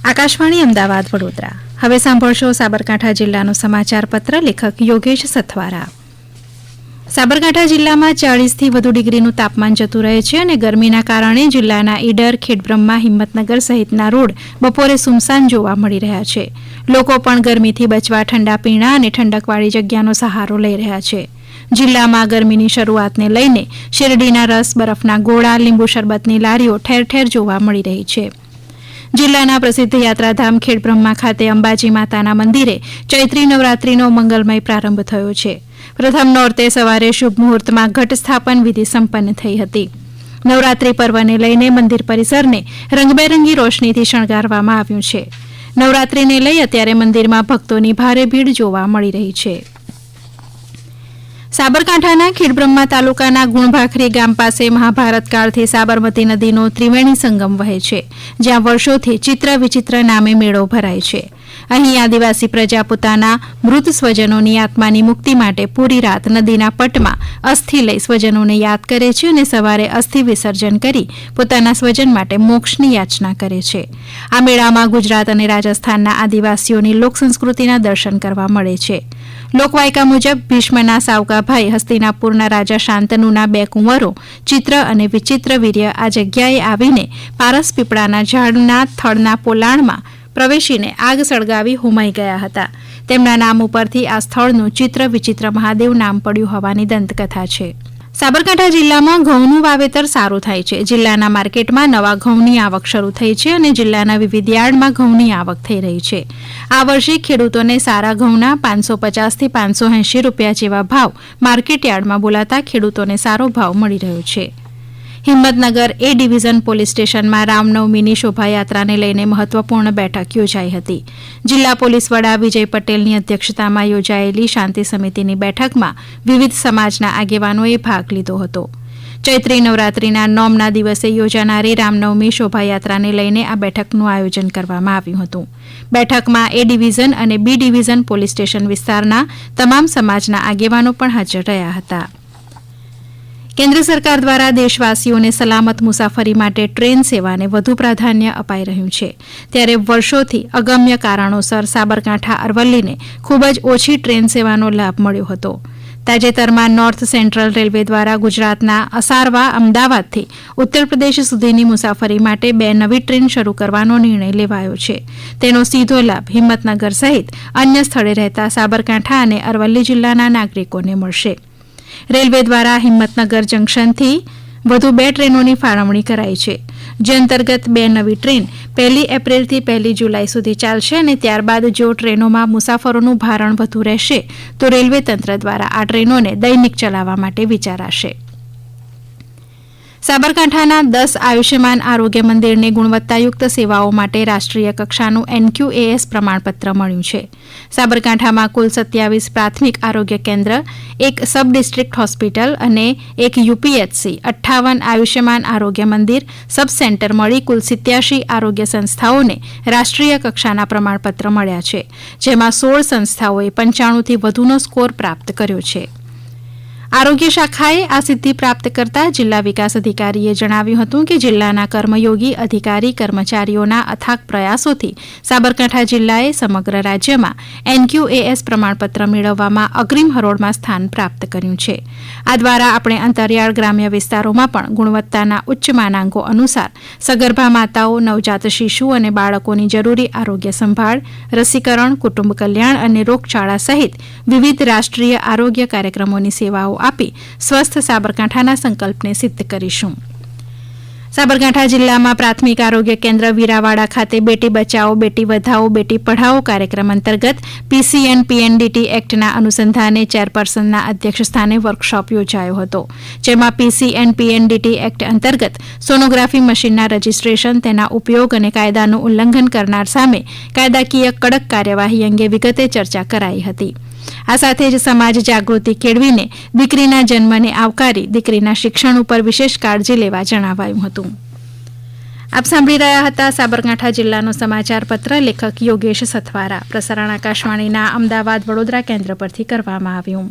આકાશવાણી અમદાવાદ વડોદરા. હવે સાંભળશો સાબરકાંઠા જિલ્લાનો સમાચાર પત્ર. લેખક યોગેશ સથવારા. સાબરકાંઠા જિલ્લામાં 40થી વધુ ડિગ્રીનું તાપમાન જતું રહે છે અને ગરમીના કારણે જિલ્લાના ઈડર, ખેડબ્રહ્મા, હિંમતનગર સહિતના રોડ બપોરે સુમસાન જોવા મળી રહ્યા છે. લોકો પણ ગરમીથી બચવા ઠંડા પીણા અને ઠંડકવાળી જગ્યાનો સહારો લઈ રહ્યા છે. જિલ્લામાં ગરમીની શરૂઆતને લઈને શેરડીના રસ, બરફના ગોળા, લીંબુ શરબતની લારીઓ ઠેર ઠેર જોવા મળી રહી છે. જિલ્લાના પ્રસિદ્ધ યાત્રાધામ ખેડબ્રહ્મા ખાતે અંબાજી માતાના મંદિરે ચૈત્રી નવરાત્રીનો મંગલમય પ્રારંભ થયો છે. પ્રથમ નોરતે સવારે શુભ મુહૂર્તમાં ઘટ સ્થાપન વિધિ સંપન્ન થઈ હતી. નવરાત્રી પર્વને લઈને મંદિર પરિસરને રંગબેરંગી રોશનીથી શણગારવામાં આવ્યું છે. નવરાત્રીને લઈ અત્યારે મંદિરમાં ભક્તોની ભારે ભીડ જોવા મળી રહી છે. સાબરકાંઠાના ખેડબ્રહ્મા તાલુકાના ગુણભાખરી ગામ પાસે મહાભારત કાળથી સાબરમતી નદીનો ત્રિવેણી સંગમ વહે છે, જ્યાં વર્ષોથી ચિત્ર વિચિત્ર નામે મેળો ભરાય છે. અહીં આદિવાસી પ્રજા પોતાના મૃત સ્વજનોની આત્માની મુક્તિ માટે પૂરી રાત નદીના પટમાં અસ્થિ લઈ સ્વજનોને યાદ કરે છે અને સવારે અસ્થિ વિસર્જન કરી પોતાના સ્વજન માટે મોક્ષની યાચના કરે છે. આ મેળામાં ગુજરાત અને રાજસ્થાનના આદિવાસીઓની લોકસંસ્કૃતિના દર્શન કરવા મળે છે. લોકવાયકા મુજબ ભીષ્મના સાવકાભાઈ હસ્તિનાપુરના રાજા શાંતનુના 2 કુંવરો ચિત્ર અને વિચિત્ર વીર્ય આ જગ્યાએ આવીને પારસ પીપળાના ઝાડના થડના પોલાણમાં પ્રવેશીને આગ સળગાવી હોમાઈ ગયા હતા. તેમના નામ ઉપરથી આ સ્થળનું ચિત્ર વિચિત્ર મહાદેવ નામ પડ્યું હોવાની દંતકથા છે. સાબરકાંઠા જિલ્લામાં ઘઉંનું વાવેતર સારું થાય છે. જિલ્લાના માર્કેટમાં નવા ઘઉંની આવક શરૂ થઈ છે અને જિલ્લાના વિવિધ યાર્ડમાં ઘઉંની આવક થઈ રહી છે. આ વર્ષે ખેડૂતોને સારા ઘઉંના 550 થી 580 રૂપિયા જેવા ભાવ માર્કેટ યાર્ડમાં બોલાતા ખેડૂતોને સારો ભાવ મળી રહ્યો છે. હિંમતનગર એ ડિવિઝન પોલીસ સ્ટેશનમાં રામનવમીની શોભાયાત્રાને લઈને મહત્વપૂર્ણ બેઠક યોજાઈ હતી. જિલ્લા પોલીસ વડા વિજય પટેલની અધ્યક્ષતામાં યોજાયેલી શાંતિ સમિતિની બેઠકમાં વિવિધ સમાજના આગેવાનોએ ભાગ લીધો હતો. ચૈત્રી નવરાત્રીના 9મના દિવસે યોજાનારી રામનવમી શોભાયાત્રાને લઈને આ બેઠકનું આયોજન કરવામાં આવ્યું હતું. બેઠકમાં એ ડિવિઝન અને બી ડિવિઝન પોલીસ સ્ટેશન વિસ્તારના તમામ સમાજના આગેવાનો પણ હાજર રહ્યા હતા. કેન્દ્ર સરકાર દ્વારા દેશવાસીઓને સલામત મુસાફરી માટે ટ્રેન સેવાને વધુ પ્રાધાન્ય અપાઈ રહ્યું છે. ત્યારે વર્ષોથી અગમ્ય કારણોસર સાબરકાંઠા અરવલ્લીને ખૂબ જ ઓછી ટ્રેન સેવાનો લાભ મળ્યો હતો. તાજેતરમાં નોર્થ સેન્ટ્રલ રેલવે દ્વારા ગુજરાતના અસારવા અમદાવાદથી ઉત્તર પ્રદેશ સુધીની મુસાફરી માટે 2 નવી ટ્રેન શરૂ કરવાનો નિર્ણય લેવાયો છે. તેનો સીધો લાભ હિંમતનગર સહિત અન્ય સ્થળે રહેતા સાબરકાંઠા અને અરવલ્લી જિલ્લાના નાગરિકોને મળશે. રેલવે દ્વારા હિંમતનગર જંકશનથી વધુ 2 ટ્રેનોની ફાળવણી કરાઈ છે, જે અંતર્ગત 2 નવી ટ્રેન 1 એપ્રિલથી 1 જુલાઈ સુધી ચાલશે અને ત્યારબાદ જો ટ્રેનોમાં મુસાફરોનું ભારણ વધુ રહેશે તો રેલવે તંત્ર દ્વારા આ ટ્રેનોને દૈનિક ચલાવવા માટે વિચારાશે. સાબરકાંઠાના 10 આયુષ્યમાન આરોગ્ય મંદિરને ગુણવત્તાયુક્ત સેવાઓ માટે રાષ્ટ્રીય કક્ષાનું NQAS પ્રમાણપત્ર મળ્યું છે. સાબરકાંઠામાં કુલ 27 પ્રાથમિક આરોગ્ય કેન્દ્ર, 1 સબ ડિસ્ટ્રિક્ટ હોસ્પિટલ અને 1 UPHC, 58 આયુષ્યમાન આરોગ્ય મંદિર, સબ સેન્ટર મળી કુલ 87 આરોગ્ય સંસ્થાઓને રાષ્ટ્રીય કક્ષાના પ્રમાણપત્ર મળ્યા છે, જેમાં 16 સંસ્થાઓએ 95થી વધુનો સ્કોર પ્રાપ્ત કર્યો છે. આરોગ્ય શાખાએ આ સિદ્ધિ પ્રાપ્ત કરતા જિલ્લા વિકાસ અધિકારીએ જણાવ્યું હતું કે જિલ્લાના કર્મયોગી અધિકારી કર્મચારીઓના અથાગ પ્રયાસોથી સાબરકાંઠા જિલ્લાએ સમગ્ર રાજ્યમાં NQAS પ્રમાણપત્ર મેળવવામાં અગ્રીમ હરોળમાં સ્થાન પ્રાપ્ત કર્યું છે. આ દ્વારા આપણે અંતરિયાળ ગ્રામ્ય વિસ્તારોમાં પણ ગુણવત્તાના ઉચ્ચ માનાંકો અનુસાર સગર્ભા માતાઓ, નવજાત શિશુ અને બાળકોની જરૂરી આરોગ્ય સંભાળ, રસીકરણ, કુટુંબ કલ્યાણ અને રોગચાળા સહિત વિવિધ રાષ્ટ્રીય આરોગ્ય કાર્યક્રમોની સેવાઓ આપી સ્વસ્થ સાબરકાંઠાના સંકલ્પને સિદ્ધ કરીશું. સાબરકાંઠા જિલ્લામાં પ્રાથમિક આરોગ્ય કેન્દ્ર વીરાવાડા ખાતે બેટી બચાવો, બેટી વધાવો, બેટી પઢાઓ કાર્યક્રમ અંતર્ગત PCN-PNDT એક્ટના અનુસંધાને ચેરપર્સનના અધ્યક્ષસ્થાને વર્કશોપ યોજાયો હતો, જેમાં PCN-PNDT એક્ટ અંતર્ગત સોનોગ્રાફી મશીનના રજીસ્ટ્રેશન, તેના ઉપયોગ અને કાયદાનું ઉલ્લંઘન કરનાર સામે કાયદાકીય કડક કાર્યવાહી અંગે વિગતે ચર્ચા કરાઈ હતી. આ સાથે જ સમાજ જાગૃતિ કેળવીને દીકરીના જન્મને આવકારી દીકરીના શિક્ષણ ઉપર વિશેષ કાળજી લેવા જણાવાયું હતું. આપ સાંભળી રહ્યા હતા સાબરકાંઠા જિલ્લાનો સમાચાર પત્ર. લેખક યોગેશ સથવારા. પ્રસારણ આકાશવાણીના અમદાવાદ વડોદરા કેન્દ્ર પરથી કરવામાં આવ્યું.